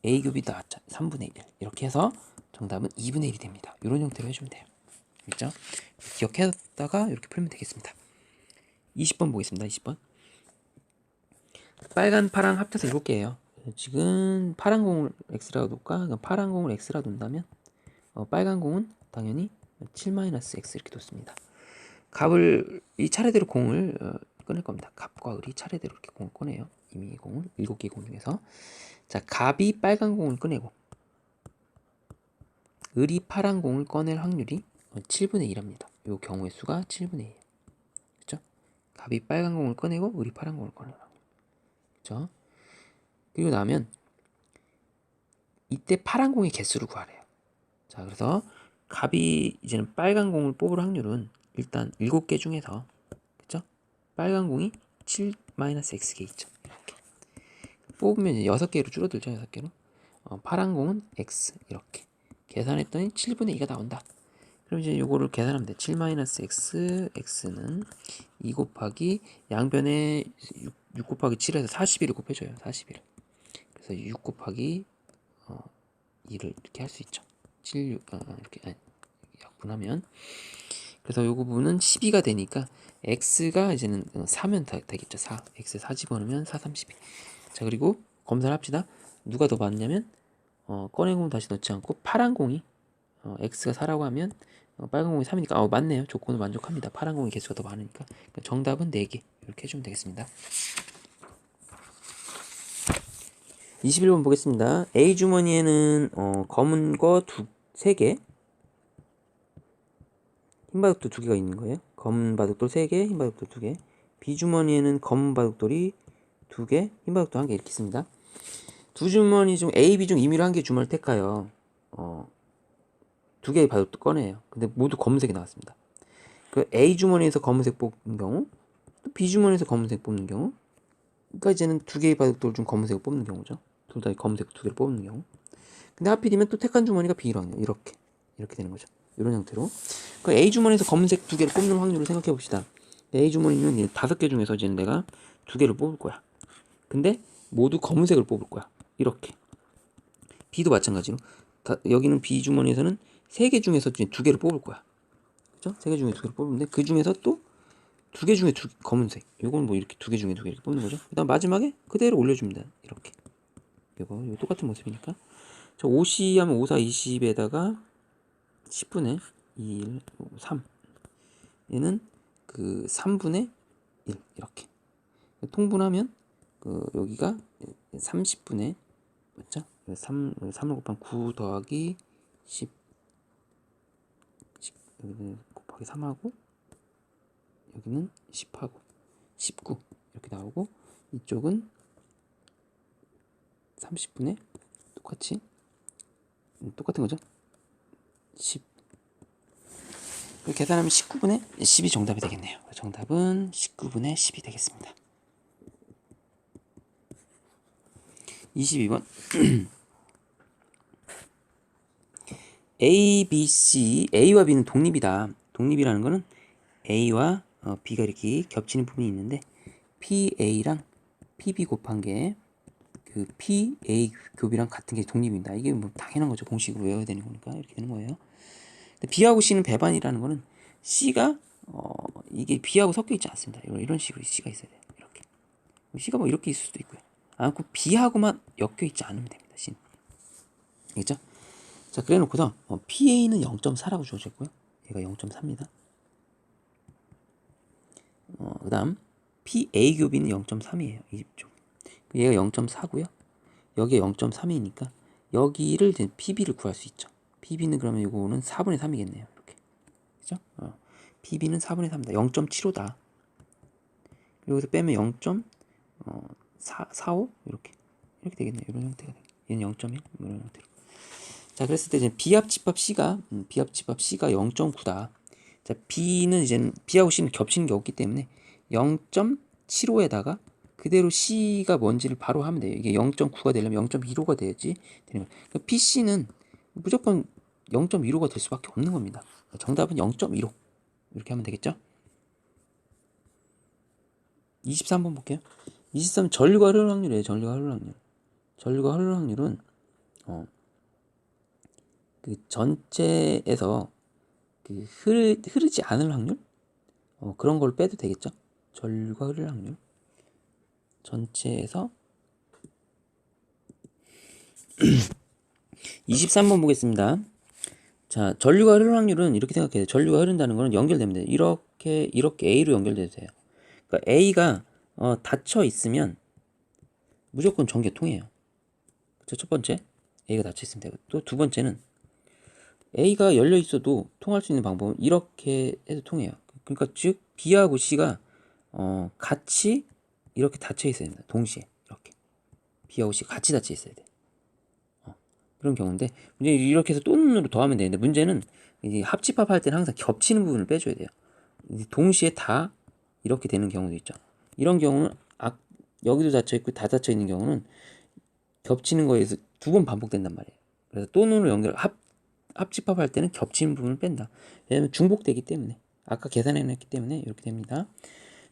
2. A 곱이 나왔죠. 3분의 1. 이렇게 해서 정답은 2분의 1이 됩니다. 이런 형태로 해주면 돼요. 그렇죠? 기억해다가 이렇게 풀면 되겠습니다. 20번 보겠습니다. 20번. 빨간, 파랑 합쳐서 7개예요. 지금 파란 공을 X라고 둘까? 파란 공을 X라고 둔다면 빨간 공은 당연히 7-X 이렇게 뒀습니다. 갑을 이 차례대로 공을 꺼낼 겁니다. 갑과 을이 차례대로 이렇게 공을 꺼내요. 이미 공을 7개 공 중에서 자, 갑이 빨간 공을 꺼내고 을이 파란 공을 꺼낼 확률이 7분의 1입니다. 이 경우의 수가 7분의 1. 그렇죠? 갑이 빨간 공을 꺼내고 을이 파란 공을 꺼내요. 그렇죠? 그리고 나면 이때 파란 공의 개수를 구하래요. 자, 그래서 갑이 이제는 빨간 공을 뽑을 확률은 일단 7개 중에서 그쵸? 빨간 공이 7-X개 있죠. 이렇게 뽑으면 이제 6개로 줄어들죠. 6개로 파란 공은 X 이렇게 계산했더니 7분의 2가 나온다. 그럼 이제 요거를 계산하면 돼. 7-X X는 2 곱하기 양변에 6 곱하기 7에서 41을 곱해줘요. 41. 그래서 6 곱하기 2를 이렇게 할 수 있죠. 7, 6, 이렇게 약분하면 그래서 요 부분은 12가 되니까 x가 이제는 4면 되겠죠. 4. x 4 집어넣으면 4, 32. 자, 그리고 검사를 합시다. 누가 더 많냐면 꺼낸 공 다시 넣지 않고 파란 공이 x가 4라고 하면 빨간 공이 3이니까 맞네요. 조건을 만족합니다. 파란 공의 개수가 더 많으니까. 그러니까 정답은 4개 이렇게 해주면 되겠습니다. 21번 보겠습니다. A 주머니에는 검은 거 3개, 흰 바둑돌 2개가 있는 거예요. 검은 바둑돌 3개, 흰 바둑돌 2개. B 주머니에는 검은 바둑돌이 2개, 흰 바둑돌 1개 이렇게 있습니다. 두 주머니 중 A, B 중 임의로 한 개 주머니를 택하여 2개의 바둑돌 꺼내요. 근데 모두 검은색이 나왔습니다. 그 A 주머니에서 검은색 뽑는 경우, 또 B 주머니에서 검은색 뽑는 경우, 그러니까 이제는 2개의 바둑돌 중 검은색을 뽑는 경우죠. 둘 다 검은색 2개를 뽑는 경우. 근데 하필이면 또 택한 주머니가 B로 하네요. 이렇게 되는 거죠. 이런 형태로. 그 A 주머니에서 검은색 2개를 뽑는 확률을 생각해 봅시다. A 주머니는 5개 중에서 이제 내가 2개를 뽑을 거야. 근데 모두 검은색을 뽑을 거야. 이렇게. B도 마찬가지로. 여기는 B 주머니에서는 3개 중에서 2개를 뽑을 거야. 그죠? 3개 중에 2개를 뽑는데 그 중에서 또 2개 중에 검은색. 요건 뭐 이렇게 2개 중에 2개 이렇게 뽑는 거죠. 그다음 마지막에 그대로 올려줍니다. 이렇게. 이거 똑같은 모습이니까. 저 50 하면 5, 4, 20에다가 10분의 2, 1, 3. 얘는 그 3분의 1 이렇게. 통분하면 여기가 30분의 맞죠? 3을 곱한 9 더하기 10 여기는 곱하기 3하고 여기는 10하고 19 이렇게 나오고 이쪽은 30분의 똑같은 거죠? 10 계산하면 19분의 10이 정답이 되겠네요. 정답은 19분의 10이 되겠습니다. 22번 A, B, C, A와 B는 독립이다. 독립이라는 거는 A와 B가 이렇게 겹치는 부분이 있는데 PA랑 PB 곱한 게 그 PA 곱이랑 같은 게 독립입니다. 이게 뭐 당연한 거죠. 공식으로 외워야 되는 거니까 이렇게 되는 거예요. 근데 B하고 C는 배반이라는 거는 C가 이게 B하고 섞여 있지 않습니다. 이런 식으로 C가 있어야 돼요. 이렇게 C가 뭐 이렇게 있을 수도 있고요. 그 B하고만 엮여 있지 않으면 됩니다. C는. 알겠죠? 자, 그래 놓고서 PA는 0.4라고 주어졌고요. 얘가 0.4입니다. 그 다음 PA 교비는 0.3이에요. 이쪽. 얘가 0.4고요. 여기에 0.3이니까 여기를 이제 PB를 구할 수 있죠. PB는 그러면 이거는 4분의 3이겠네요. 이렇게. 그죠? PB는 4분의 3이다. 0.75다. 여기서 빼면 0.45 이렇게 되겠네요. 이런 형태가 되겠네요. 얘는 0.1 이런 형태로. 자, 그랬을 때 이제 비합집합 C가 0.9다. 자, B는 이제 B하고 C는 겹치는 게 없기 때문에 0.75에다가 그대로 C가 뭔지를 바로 하면 돼요. 이게 0.9가 되려면 0.15가 돼야지 되는 거예요. 그러니까 PC는 무조건 0.15가 될 수밖에 없는 겁니다. 정답은 0.15 이렇게 하면 되겠죠? 23번 볼게요. 23 전류가 흐르는 확률이에요. 전류가 흐르는 확률은 그 전체에서 그 흐르지 않을 확률? 그런 걸 빼도 되겠죠? 전류가 흐를 확률. 전체에서 23번 보겠습니다. 자, 전류가 흐를 확률은 이렇게 생각해요. 전류가 흐른다는 거는 연결되면 돼요. 이렇게 A로 연결돼도 돼요. 그러니까 A가 닫혀 있으면 무조건 전기가 통해요. 그쵸? 첫 번째, A가 닫혀 있으면 되고, 또 두 번째는 A가 열려 있어도 통할 수 있는 방법은 이렇게 해도 통해요. 그러니까 즉 B하고 C가 같이 이렇게 닫혀 있어야 됩니다. 동시에 이렇게 B하고 C 같이 닫혀 있어야 돼. 그런 경우인데 문제 이렇게 해서 또 눈으로 더하면 되는데 문제는 이제 합집합할 때는 항상 겹치는 부분을 빼줘야 돼요. 동시에 다 이렇게 되는 경우도 있죠. 이런 경우는 여기도 닫혀 있고 다 닫혀 있는 경우는 겹치는 거에서 두 번 반복된단 말이에요. 그래서 또 눈으로 합집합할 때는 겹치는 부분을 뺀다. 왜냐면 중복되기 때문에 아까 계산해냈기 때문에 이렇게 됩니다.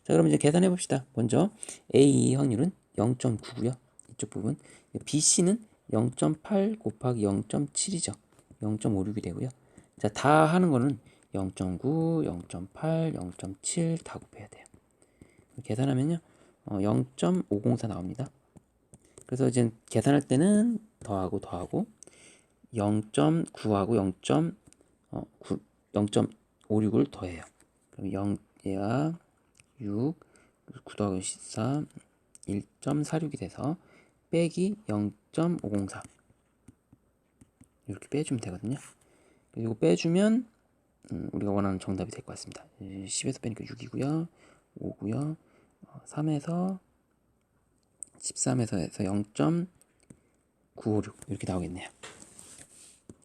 자, 그럼 이제 계산해 봅시다. 먼저 A 확률은 0.9고요. 이쪽 부분. BC는 0.8 곱하기 0.7이죠. 0.56이 되고요. 자, 다 하는 거는 0.9, 0.8, 0.7 다 곱해야 돼요. 계산하면요. 0.504 나옵니다. 그래서 이제 계산할 때는 더하고 0.9하고 0.56을 더해요. 그럼 0얘가 6, 9 더하기 14, 1.46이 돼서 빼기 0.504 이렇게 빼주면 되거든요. 그리고 빼주면 우리가 원하는 정답이 될 것 같습니다. 10에서 빼니까 6이고요. 5고요. 3에서 13에서 해서 0.956 이렇게 나오겠네요.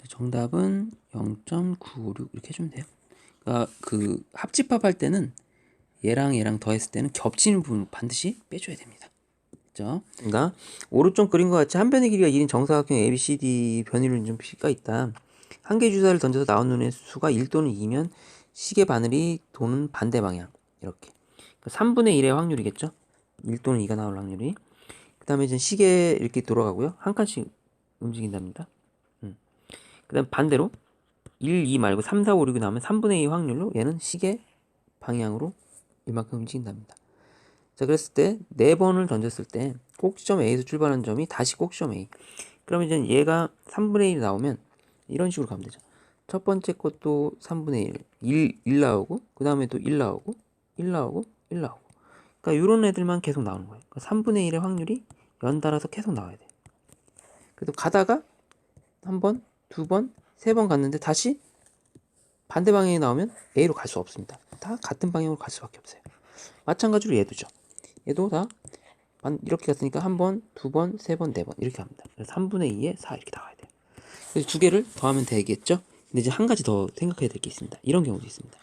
정답은 0.956 이렇게 해주면 돼요. 그러니까 그 합집합할 때는 얘랑 더했을 때는 겹치는 부분 반드시 빼줘야 됩니다. 그죠? 그러니까 오른쪽 그림과 같이 한 변의 길이가 1인 정사각형 ABCD 변이율은 좀 P가 있다. 한 개 주사를 던져서 나온 눈의 수가 1 또는 2면 시계 바늘이 도는 반대 방향 이렇게. 그러니까 3분의 1의 확률이겠죠? 1 또는 2가 나올 확률이. 그 다음에 이제 시계 이렇게 돌아가고요. 한 칸씩 움직인답니다. 그 다음 반대로 1, 2 말고 3, 4, 5, 6이 나오면 3분의 2 확률로 얘는 시계 방향으로 이만큼 움직인답니다. 자, 그랬을 때 4번을 던졌을 때 꼭지점 A에서 출발하는 점이 다시 꼭지점 A. 그러면 이제 얘가 3분의 1이 나오면 이런 식으로 가면 되죠. 첫 번째 것도 3분의 1 나오고 그 다음에 또 1 나오고 1 나오고 1 나오고. 그러니까 이런 애들만 계속 나오는 거예요. 그러니까 3분의 1의 확률이 연달아서 계속 나와야 돼요. 그래도 가다가 한 번, 두 번, 세 번 갔는데 다시 반대 방향이 나오면 A로 갈 수 없습니다. 다 같은 방향으로 갈 수밖에 없어요. 마찬가지로 얘도죠. 얘도 다 이렇게 갔으니까 한 번, 두 번, 세 번, 네 번 이렇게 합니다. 그래서 3분의 2에 4 이렇게 나와야 돼요. 그래서 두 개를 더하면 되겠죠. 근데 이제 한 가지 더 생각해야 될 게 있습니다. 이런 경우도 있습니다.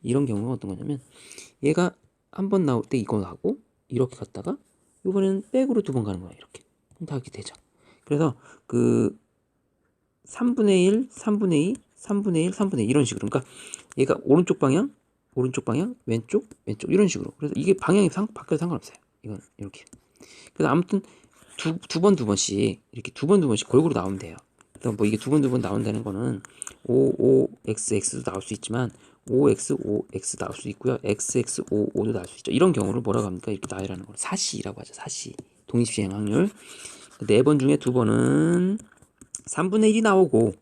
이런 경우가 어떤 거냐면 얘가 한 번 나올 때 이거 하고 이렇게 갔다가 이번에는 백으로 두 번 가는 거예요. 이렇게 다 이렇게 되죠. 그래서 그 3분의 1, 3분의 2, 3분의 1, 3분의 2 이런 식으로. 그러니까 얘가 오른쪽 방향, 왼쪽 이런 식으로. 그래서 이게 방향이 바뀌어도 상관없어요. 이건 이렇게. 그래서 아무튼 두 번씩 이렇게 두 번씩 골고루 나오면 돼요. 그래서 뭐 이게 두 번 나온다는 거는 5xx도 나올 수 있지만 5x 나올 수 있고요. xx5도 나올 수 있죠. 이런 경우를 뭐라고 합니까? 이렇게 나열하는 걸 사시라고 하죠. 사시. 독립시행 확률. 4번 중에 2번은 3분의 1이 나오고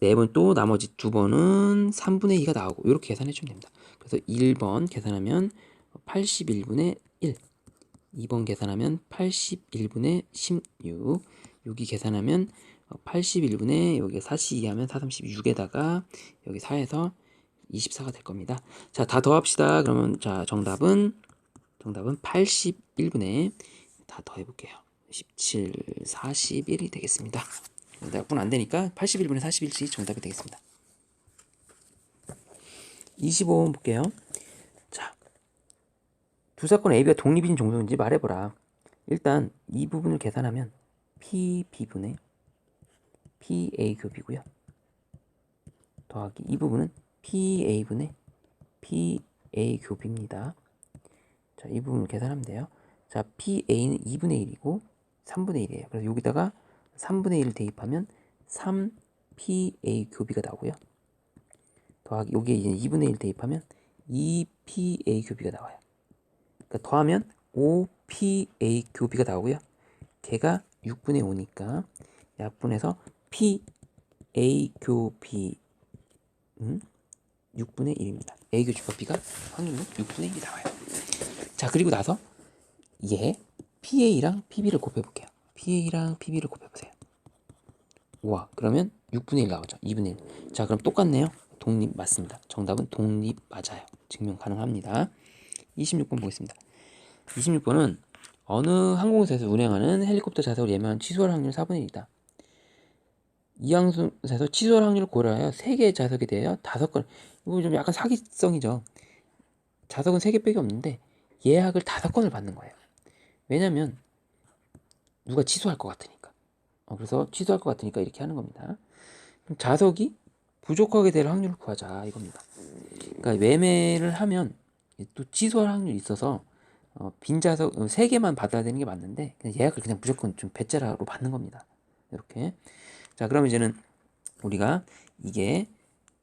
4번 또 나머지 2번은 3분의 2가 나오고 이렇게 계산해 주면 됩니다. 그래서 1번 계산하면 81분의 1, 2번 계산하면 81분의 16, 6이 계산하면 81분의 여기 4시 하면 4, 36에다가 여기 4에서 24가 될 겁니다. 자, 다 더합시다. 그러면 자, 정답은 81분의 다 더해볼게요. 17, 41이 되겠습니다. 몇 분 안 되니까 81분의 41씩 정답이 되겠습니다. 25번 볼게요. 자, 두 사건 AB가 독립인 종소인지 말해보라. 일단 이 부분을 계산하면 PB분의 PA 곱이고요. 더하기 이 부분은 PA분의 PA 곱입니다. 자, 이 부분을 계산하면 돼요. 자, PA는 2분의 1이고 3분의 1이에요. 그래서 여기다가 3분의 1을 대입하면 3PA 교비가 나오고요. 더하기 여기에 이제 2분의 1 대입하면 2PA 교비가 나와요. 그러니까 더하면 5PA 교비가 나오고요. 걔가 6분의 5니까 약분해서 PA 교비 6분의 1입니다. A 교집합 B가 확률은 6분의 1이 나와요. 자, 그리고 나서 얘 PA랑 PB를 곱해볼게요. PA랑 PB를 곱해보세요. 우와, 그러면 6분의 1 나오죠. 2분의 1. 자, 그럼 똑같네요. 독립 맞습니다. 정답은 독립 맞아요. 증명 가능합니다. 26번 보겠습니다. 26번은 어느 항공사에서 운행하는 헬리콥터 좌석을 예매한 취소할 확률 4분의 1이다. 이 항공사에서 취소할 확률을 고려하여 3개의 좌석에 대하여 5건, 이거 좀 약간 사기성이죠. 좌석은 3개밖에 없는데 예약을 5건을 받는 거예요. 왜냐면 누가 취소할 것 같으니까. 그래서 취소할 것 같으니까 이렇게 하는 겁니다. 그럼 좌석이 부족하게 될 확률을 구하자 이겁니다. 그러니까 매매를 하면 또 취소할 확률이 있어서 빈 좌석 3개만 받아야 되는 게 맞는데 그냥 예약을 그냥 무조건 좀 배째라로 받는 겁니다. 이렇게. 자, 그럼 이제는 우리가 이게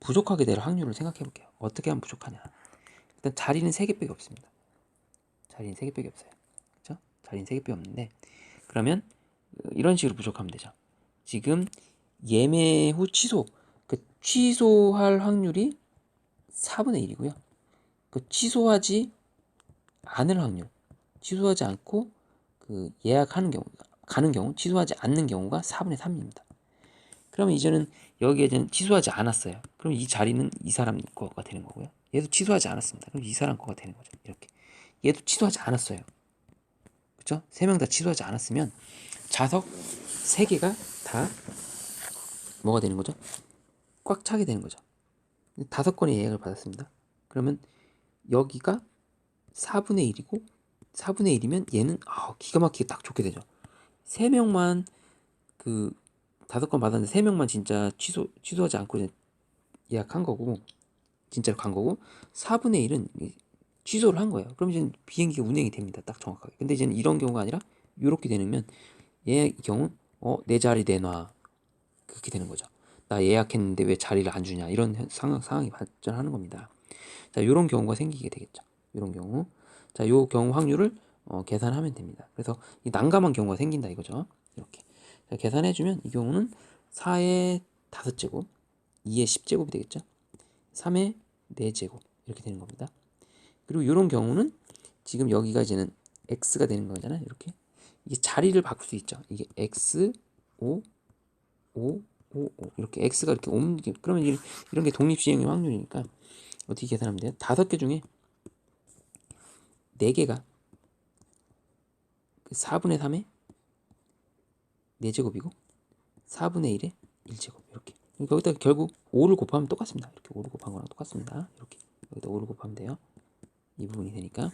부족하게 될 확률을 생각해 볼게요. 어떻게 하면 부족하냐. 일단 자리는 3개밖에 없습니다. 자리는 3개밖에 없어요. 그렇죠? 자리는 3개밖에 없는데 그러면 이런 식으로 부족하면 되죠. 지금 예매 후 취소, 그 취소할 확률이 4분의 1이고요. 그 취소하지 않을 확률, 취소하지 않고 그 예약하는 경우, 가는 경우, 취소하지 않는 경우가 4분의 3입니다. 그러면 이제는 여기에 이제 취소하지 않았어요. 그럼 이 자리는 이 사람 거가 되는 거고요. 얘도 취소하지 않았습니다. 그럼 이 사람 거가 되는 거죠. 이렇게. 얘도 취소하지 않았어요. 그렇죠? 3명 다 취소하지 않았으면 좌석 3개가 다 뭐가 되는 거죠? 꽉 차게 되는 거죠. 5건의 예약을 받았습니다. 그러면 여기가 4분의 1이고 4분의 1이면 얘는 기가 막히게 딱 좋게 되죠. 3명만 그 5건 받았는데 3명만 진짜 취소하지 않고 예약한 거고 진짜로 간 거고 4분의 1은 취소를 한 거예요. 그럼 이제 비행기가 운행이 됩니다. 딱 정확하게. 근데 이제는 이런 경우가 아니라 이렇게 되면 얘 경우 내 자리 내놔 그렇게 되는 거죠. 나 예약했는데 왜 자리를 안 주냐 이런 상황이 발전하는 겁니다. 자, 이런 경우가 생기게 되겠죠. 이런 경우. 자, 요 경우 확률을 계산하면 됩니다. 그래서 이 난감한 경우가 생긴다 이거죠. 이렇게. 자, 계산해주면 이 경우는 4의 5제곱, 2의 10제곱이 되겠죠. 3의 4제곱 이렇게 되는 겁니다. 그리고 이런 경우는 지금 여기가 이제는 x가 되는 거잖아요. 이렇게. 이게 자리를 바꿀 수 있죠. 이게 x, 5, 5, 5, 5 이렇게 x가 이렇게 옮기 그러면 이런 게 독립시행의 확률이니까 어떻게 계산하면 돼요? 5개 중에 4개가 4분의 3의 4제곱이고 4분의 1의 1제곱 이렇게. 거기다 결국 5를 곱하면 똑같습니다. 이렇게 5를 곱한 거랑 똑같습니다. 이렇게 여기다 5를 곱하면 돼요. 이 부분이 되니까.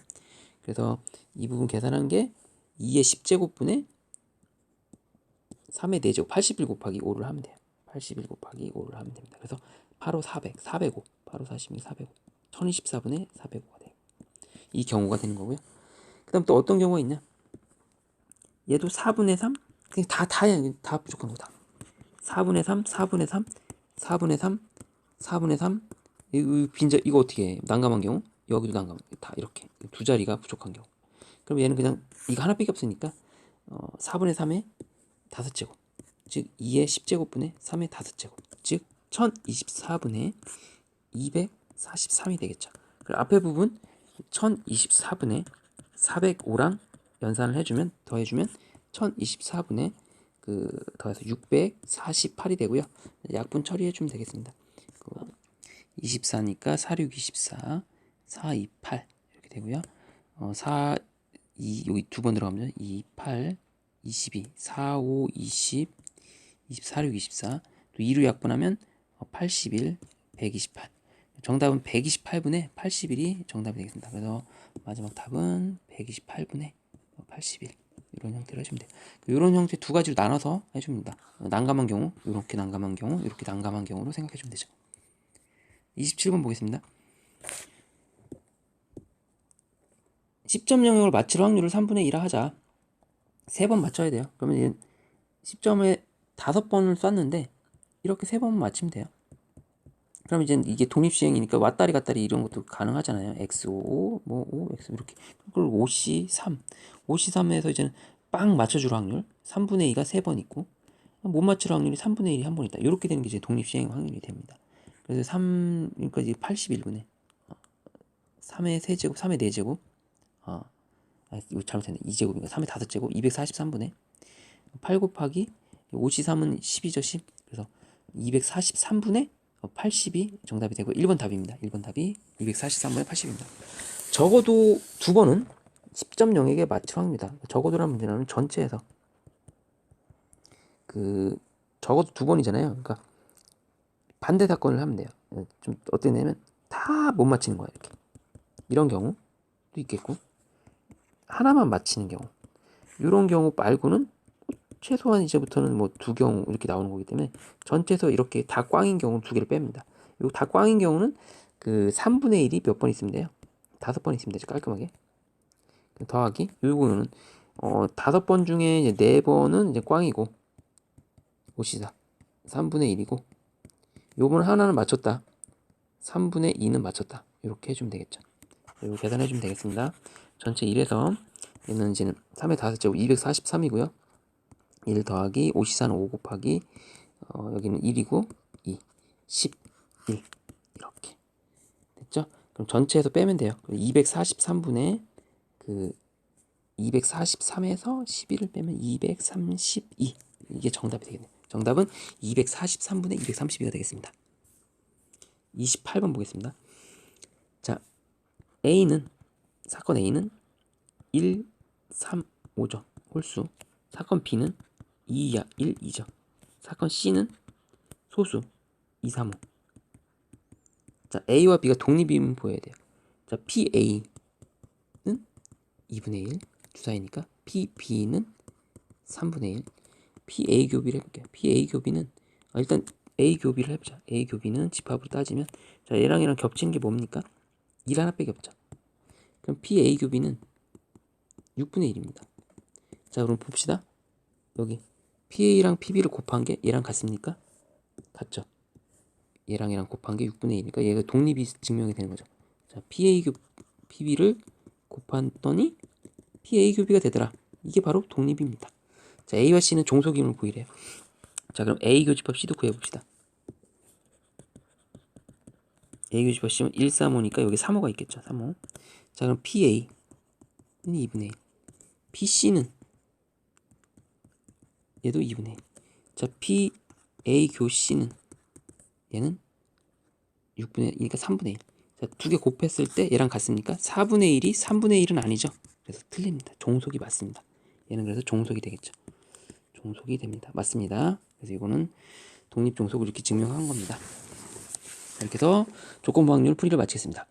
그래서 이 부분 계산한 게 2의 10제곱분의 3의 4제곱 81 곱하기 5를 하면 돼요. 81 곱하기 5를 하면 됩니다. 그래서 8호 400, 405, 8호 46, 405, 1024분의 405가 돼요. 이 경우가 되는 거고요. 그 다음 또 어떤 경우가 있냐? 얘도 4분의 3? 그냥 다 부족한 거다. 4분의 3, 4분의 3, 4분의 3, 4분의 3. 이거 어떻게 해? 난감한 경우? 여기도 난감. 다 이렇게. 두 자리가 부족한 경우. 그럼 얘는 그냥 이거 하나밖에 없으니까 4분의 3의 5제곱. 즉 2의 10제곱분의 3의 5제곱. 즉 1024분의 243이 되겠죠. 그리고 앞에 부분 1024분의 405랑 연산을 해주면 더해주면 1024분의 더해서 648이 되고요. 약분 처리해주면 되겠습니다. 24니까 46, 24, 428 이렇게 되고요. 여기 두 번 들어가면 28, 22, 45, 20, 24, 6, 24. 또 2로 약분하면 81, 128. 정답은 128분의 81이 정답이 되겠습니다. 그래서 마지막 답은 128분의 81 이런 형태로 해주면 돼요. 이런 형태 두 가지로 나눠서 해줍니다. 난감한 경우, 이렇게 난감한 경우, 이렇게 난감한 경우로 생각해주면 되죠. 27번 보겠습니다. 10점 영역을 맞힐 확률을 3분의 1화 하자. 3번 맞춰야 돼요. 그러면 10점에 5번을 쐈는데 이렇게 3번만 맞히면 돼요. 그럼 이제 이게 독립시행이니까 왔다리 갔다리 이런 것도 가능하잖아요. x5, 뭐 5, x 이렇게. 그걸 5c3. 5c3에서 이제는 빵 맞춰줄 확률 3분의 2가 3번 있고 못 맞출 확률이 3분의 1이 한 번 있다. 이렇게 되는 게 이제 독립시행 확률이 됩니다. 그래서 3, 그러니까 이제 81분의 3의 세제곱, 3의 4제곱, 이거 잘못했네. 2제곱이니까 3의 5제곱, 243분의 8 곱하기 5c3은 10이죠, 10. 그래서 243분의 80이 정답이 되고 1번 답입니다. 1번 답이 243분의 80입니다. 적어도 2번은 10.0에게 맞출 확률이다. 적어도란 문제는 전체에서 적어도 2번이잖아요. 그러니까 반대 사건을 하면 돼요. 좀 어땠냐면 다 못 맞히는 거야. 이렇게 이런 경우도 있겠고 하나만 맞히는 경우 이런 경우 말고는 최소한 이제부터는 뭐 2경우 이렇게 나오는 거기 때문에 전체에서 이렇게 다 꽝인 경우 2개를 뺍니다. 요 다 꽝인 경우는 3분의 1이 몇 번 있으면 돼요? 5번 있으면 되죠. 깔끔하게. 더하기 요거는 5번 중에 이제 4번은 이제 꽝이고 5시다. 3분의 1이고 요번 하나는 맞췄다. 3분의 2는 맞췄다. 이렇게 해주면 되겠죠. 이거 계산해주면 되겠습니다. 전체 1에서 얘는 이제는 3의 5제곱 243이고요. 1 더하기 5시사는 5 곱하기 여기는 1이고 2, 11 이렇게 됐죠? 그럼 전체에서 빼면 돼요. 243분의 243에서 11을 빼면 232 이게 정답이 되겠네요. 정답은 243분의 232가 되겠습니다. 28번 보겠습니다. 자, 사건 A는 1, 3, 5죠. 홀수. 사건 B는 2, 1, 2죠. 사건 C는 소수 2, 3, 5. 자, A와 B가 독립이면 보여야 돼요. 자, PA는 2분의 1 주사위니까 PB는 3분의 1 PA 교비를 해볼게요. PA 교비는 일단 A 교비를 해보자. A 교비는 집합으로 따지면 자, 얘랑 겹치는 게 뭡니까? 1 하나밖에 없죠. 그럼 PA 교비는 6분의 1입니다. 자, 그럼 봅시다. 여기 PA랑 PB를 곱한 게 얘랑 같습니까? 같죠. 얘랑 곱한 게 6분의 1이니까 얘가 독립이 증명이 되는 거죠. 자, PA 교비 PB를 곱했더니 PA 교비가 되더라. 이게 바로 독립입니다. 자, A와 C는 종속임을 구이래요. 자, 그럼 A 교집합 C도 구해봅시다. A 교집합 C면 1, 3, 5니까 여기 3호가 있겠죠. 3호. 자, 그럼 PA는 2분의 1. PC는 얘도 2분의 1. 자, PA 교 C는 얘는 6분의 1이니까 3분의 1. 자, 두 개 곱했을 때 얘랑 같습니까? 4분의 1이 3분의 1은 아니죠. 그래서 틀립니다. 종속이 맞습니다. 얘는 그래서 종속이 되겠죠. 종속이 됩니다. 맞습니다. 그래서 이거는 독립종속을 이렇게 증명한 겁니다. 이렇게 해서 조건부 확률 풀이를 마치겠습니다.